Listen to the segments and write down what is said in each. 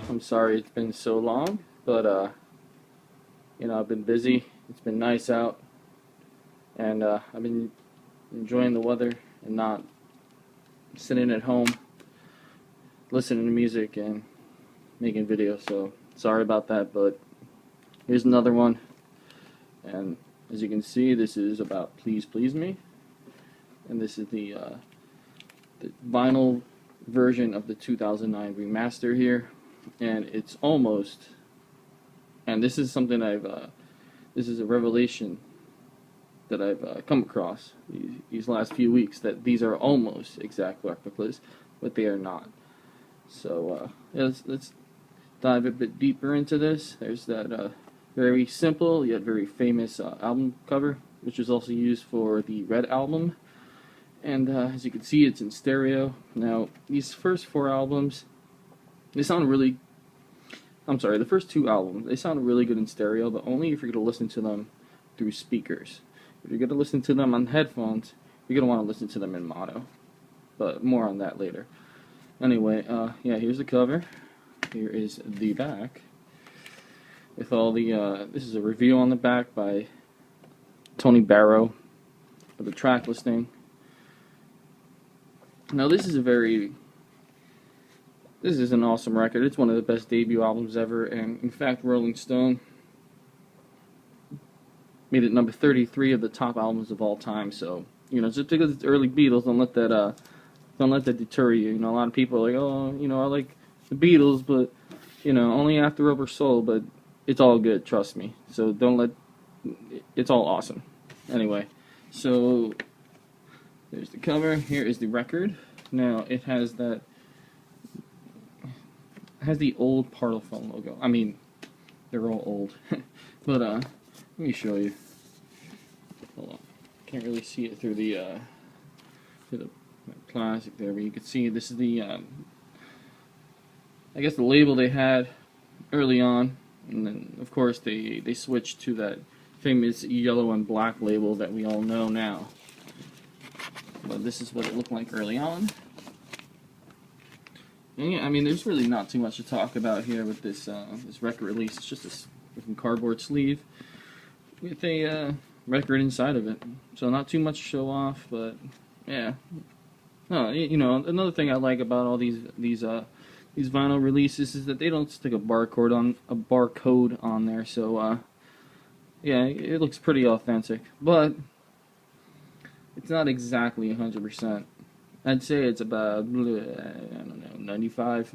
I'm sorry it's been so long, but I've been busy. It's been nice out, and I've been enjoying the weather and not sitting at home listening to music and making videos. So sorry about that, but here's another one. And as you can see, this is about Please Please Me, and this is the vinyl version of the 2009 remaster here, and it's almost. And this is something this is a revelation that I've come across these last few weeks, that these are almost exact replicas, but they are not. So let's dive a bit deeper into this. There's that very simple yet very famous album cover, which was also used for the Red album. And as you can see, it's in stereo. Now, these first four albums, they sound really... I'm sorry, the first two albums, they sound really good in stereo, but only if you're going to listen to them through speakers. If you're going to listen to them on headphones, you're going to want to listen to them in mono. But more on that later. Anyway, yeah, here's the cover. Here is the back. With all the, this is a review on the back by Tony Barrow of the track listing. Now, this is an awesome record. It's one of the best debut albums ever, and in fact, Rolling Stone made it number 33 of the top albums of all time. So, just because it's early Beatles, don't let that deter you. A lot of people are like, oh, I like the Beatles, but only after Rubber Soul. But it's all good, trust me. So it's all awesome. Anyway, so there's the cover. Here is the record. Now it has the old Parlophone logo. I mean, they're all old. But let me show you. Hold on. Can't really see it through the plastic there, but you can see this is the I guess the label they had early on, and then of course they switched to that famous yellow and black label that we all know now. But this is what it looked like early on. And yeah, I mean, there's really not too much to talk about here with this this record release. It's just a cardboard sleeve with a record inside of it. So not too much to show off, but yeah. No, another thing I like about all these vinyl releases is that they don't stick a barcode on there. So yeah, it looks pretty authentic, but it's not exactly 100%. I'd say it's about, I don't know, 95.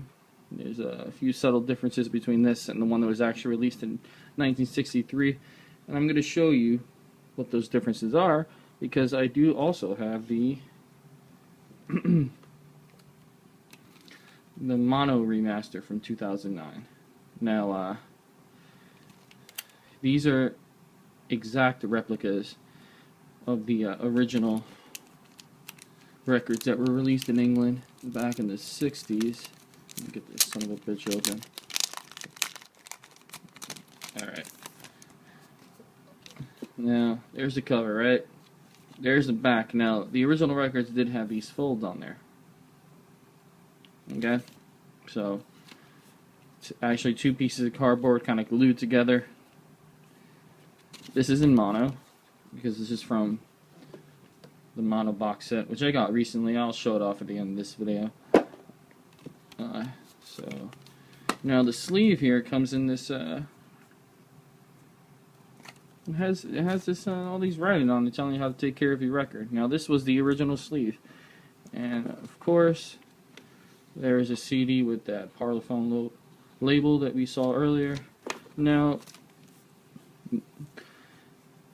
There's a few subtle differences between this and the one that was actually released in 1963. And I'm going to show you what those differences are, because I do also have the the mono remaster from 2009. Now, these are exact replicas of the original records that were released in England back in the 60s. Let me get this son of a bitch open. Alright. Now, there's the cover, right? There's the back. Now, the original records did have these folds on there. Okay? So, it's actually two pieces of cardboard kind of glued together. This is in mono, because this is from the mono box set, which I got recently. I'll show it off at the end of this video. So now the sleeve here comes in this. It has this all these writing on it telling you how to take care of your record. Now this was the original sleeve, and of course there is a CD with that Parlophone label that we saw earlier. Now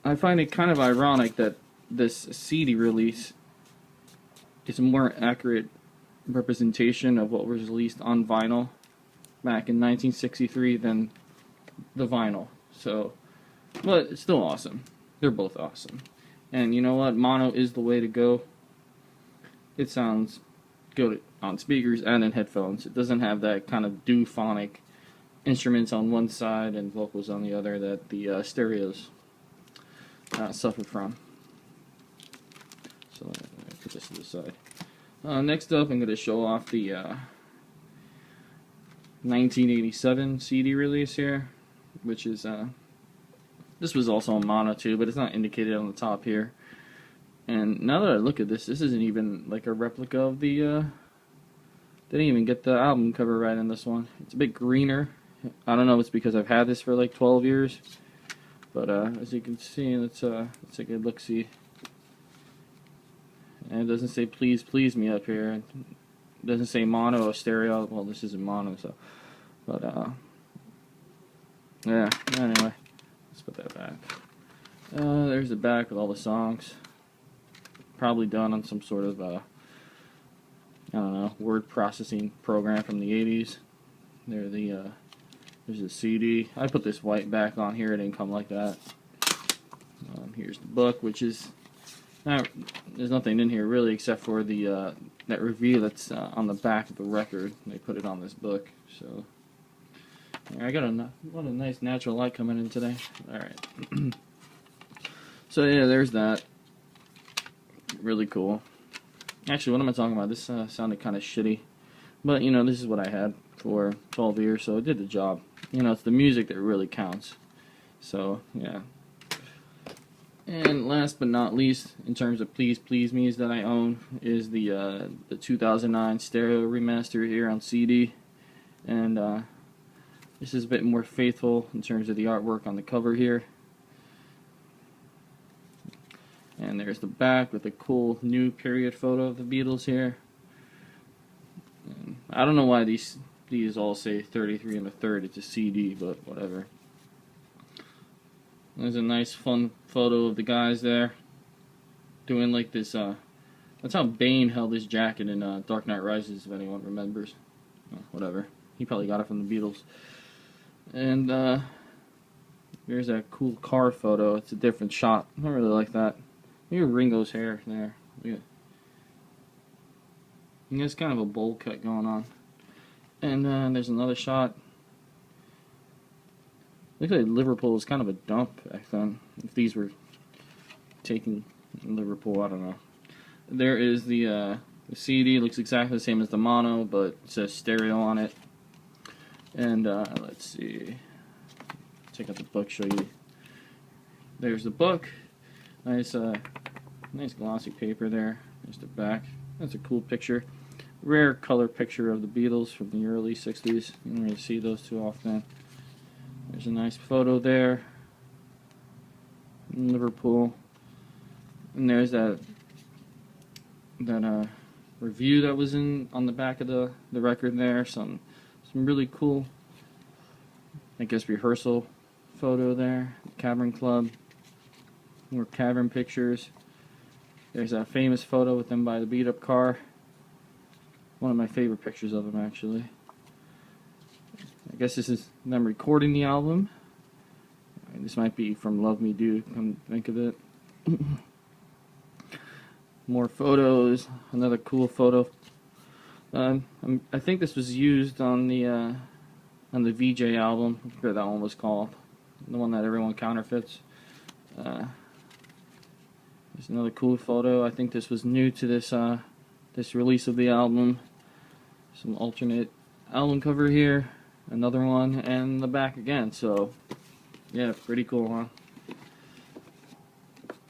I find it kind of ironic that this CD release is a more accurate representation of what was released on vinyl back in 1963 than the vinyl. So, but it's still awesome. They're both awesome. And you know what? Mono is the way to go. It sounds good on speakers and in headphones. It doesn't have that kind of duphonic instruments on one side and vocals on the other that the stereos suffer from. So put this to the side. Next up, I'm going to show off the 1987 CD release here, which is this was also on mono too, but it's not indicated on the top here. And now that I look at this, this isn't even like a replica of the. They didn't even get the album cover right in this one. It's a bit greener. I don't know if it's because I've had this for like 12 years, but as you can see, let's take a look-see. And it doesn't say "Please Please Me" up here. It doesn't say mono or stereo. Well, this isn't mono, so. But yeah. Anyway, let's put that back. There's the back with all the songs. Probably done on some sort of I don't know, word processing program from the 80s. There's the CD. I put this white back on here. It didn't come like that. Here's the book, which is there's nothing in here really except for the that review that's on the back of the record. They put it on this book. So yeah, I got a nice natural light coming in today. All right. So yeah, there's that. Really cool. Actually, what am I talking about? This sounded kind of shitty, but you know, this is what I had for 12 years, so it did the job. You know, it's the music that really counts. So yeah. And last but not least, in terms of Please Please Me's that I own, is the 2009 stereo remaster here on CD, and this is a bit more faithful in terms of the artwork on the cover here. And there's the back with a cool new period photo of the Beatles here. And I don't know why these all say 33 1/3. It's a CD, but whatever. There's a nice fun photo of the guys there doing like this. That's how Bane held his jacket in Dark Knight Rises, if anyone remembers. Whatever. He probably got it from the Beatles. And there's that cool car photo. It's a different shot. I don't really like that. Look at Ringo's hair there. Look at. There's kind of a bowl cut going on. And there's another shot. Looks like Liverpool was kind of a dump back then. If these were taken in Liverpool, I don't know. There is the CD. Looks exactly the same as the mono, but it says stereo on it. And let's see. Check out the book. Show you. There's the book. Nice, nice glossy paper there. There's the back. That's a cool picture. Rare color picture of the Beatles from the early 60s. You don't really see those too often. There's a nice photo there in Liverpool. And there's that review that was on the back of the record there. Some really cool, I guess, rehearsal photo there. Cavern Club. More cavern pictures. There's that famous photo with them by the beat up car. One of my favorite pictures of them, actually. I guess this is them recording the album. This might be from Love Me Do, come think of it. More photos. Another cool photo. I think this was used on the VJ album. I forget what that one was called. The one that everyone counterfeits. There's another cool photo. I think this was new to this release of the album. Some alternate album cover here. Another one, and the back again. So, yeah, pretty cool, huh?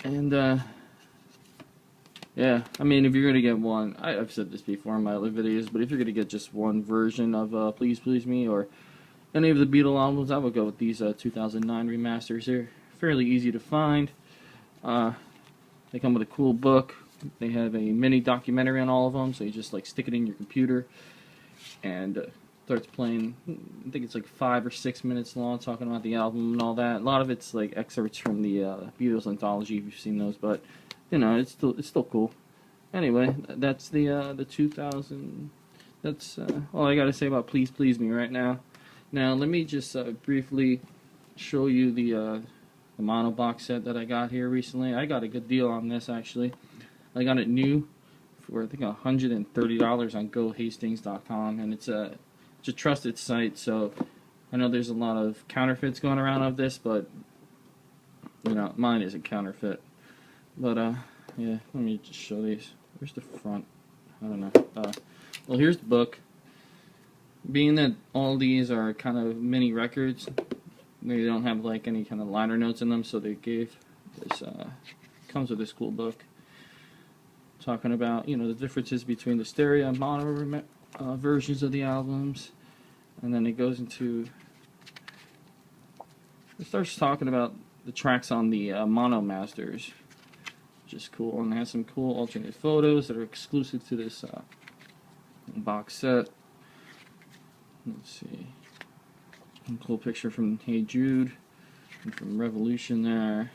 And, yeah, I mean, if you're going to get one, I've said this before in my other videos, but if you're going to get just one version of Please Please Me or any of the Beatles albums, I would go with these 2009 remasters here. Fairly easy to find. They come with a cool book. They have a mini documentary on all of them, so you just like stick it in your computer and starts playing. I think it's like 5 or 6 minutes long, talking about the album and all that. A lot of it's like excerpts from the Beatles anthology, if you've seen those, but you know, it's still cool. Anyway, that's the 2000. That's all I gotta say about Please Please Me right now. Now let me just briefly show you the mono box set that I got here recently. I got a good deal on this, actually. I got it new for I think $130 on GoHastings.com, and it's a trusted site. So I know there's a lot of counterfeits going around of this, but you know, mine isn't counterfeit. But yeah, let me just show these. Where's the front? I don't know. Well, here's the book. being that all these are kind of mini records, they don't have like any kind of liner notes in them, so they gave this, comes with this cool book talking about, you know, the differences between the stereo and mono versions of the albums. And then it goes into, it starts talking about the tracks on the mono masters, which is cool, and it has some cool alternate photos that are exclusive to this box set. Let's see, a cool picture from Hey Jude and from Revolution there.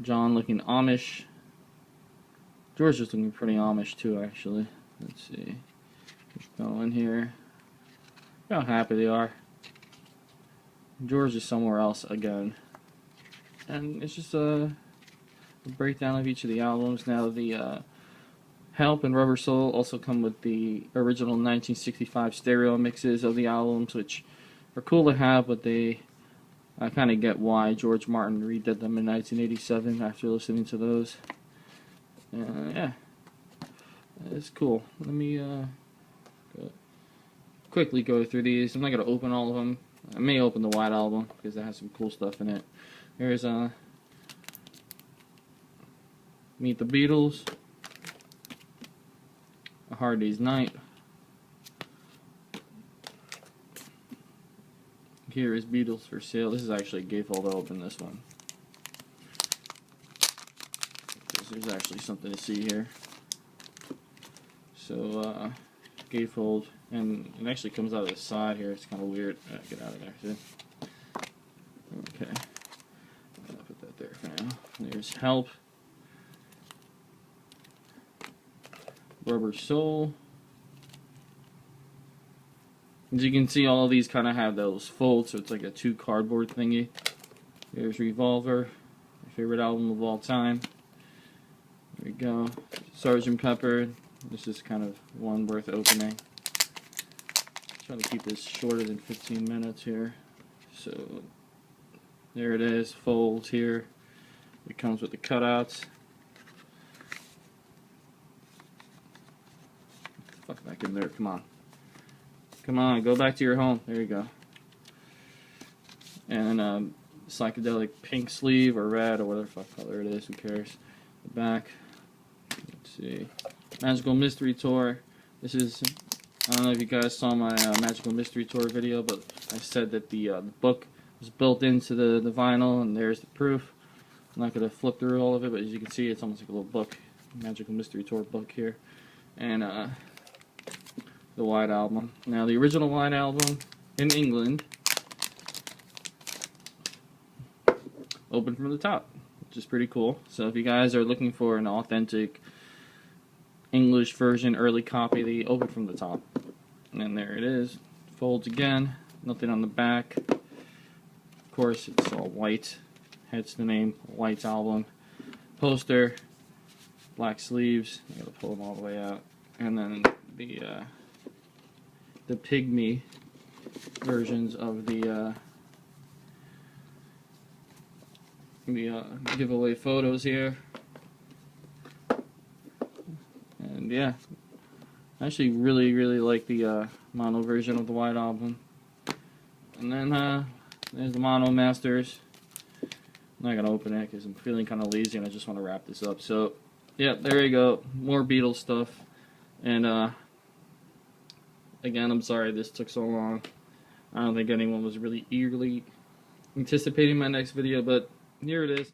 John looking Amish. George is looking pretty Amish too, actually. Let's see. Keep going here. Look how happy they are. George is somewhere else again. And it's just a breakdown of each of the albums. Now the Help and Rubber Soul also come with the original 1965 stereo mixes of the albums, which are cool to have, but I kind of get why George Martin redid them in 1987 after listening to those. Yeah, it's cool. Let me quickly go through these. I'm not going to open all of them. I may open the White Album because it has some cool stuff in it. Here's Meet the Beatles, A Hard Day's Night. Here is Beatles for Sale. This is actually a gatefold. I'll open this one. There's actually something to see here. So, gatefold, and it actually comes out of the side here. It's kind of weird. Get out of there, too. Okay. I'll put that there for now. There's Help. Rubber Soul. As you can see, all of these kind of have those folds, so it's like a 2 cardboard thingy. Here's Revolver, my favorite album of all time. There we go. Sgt. Pepper. This is kind of one worth opening. Trying to keep this shorter than 15 minutes here. So there it is, folds here. It comes with the cutouts. Fuck back in there, come on. Come on, go back to your home. There you go. And psychedelic pink sleeve or red or whatever fuck color it is, who cares. The back. Let's see. Magical Mystery Tour. This is, I don't know if you guys saw my Magical Mystery Tour video, but I said that the book was built into the vinyl, and there's the proof. I'm not going to flip through all of it, but as you can see, it's almost like a little book. Magical Mystery Tour book here. And the White Album. Now, the original White Album in England opened from the top, which is pretty cool. So if you guys are looking for an authentic English version, early copy, they open from the top. And there it is. Folds again. Nothing on the back. Of course, it's all white. Hence the name, White Album. Poster. Black sleeves. I gotta pull them all the way out. And then the Pygmy versions of the giveaway photos here. And yeah, I actually really like the mono version of the White Album. And then there's the Mono Masters. I'm not gonna open it because I'm feeling kind of lazy and I just want to wrap this up. So yeah, there you go, more Beatles stuff. And again, I'm sorry this took so long. I don't think anyone was really eagerly anticipating my next video, but here it is.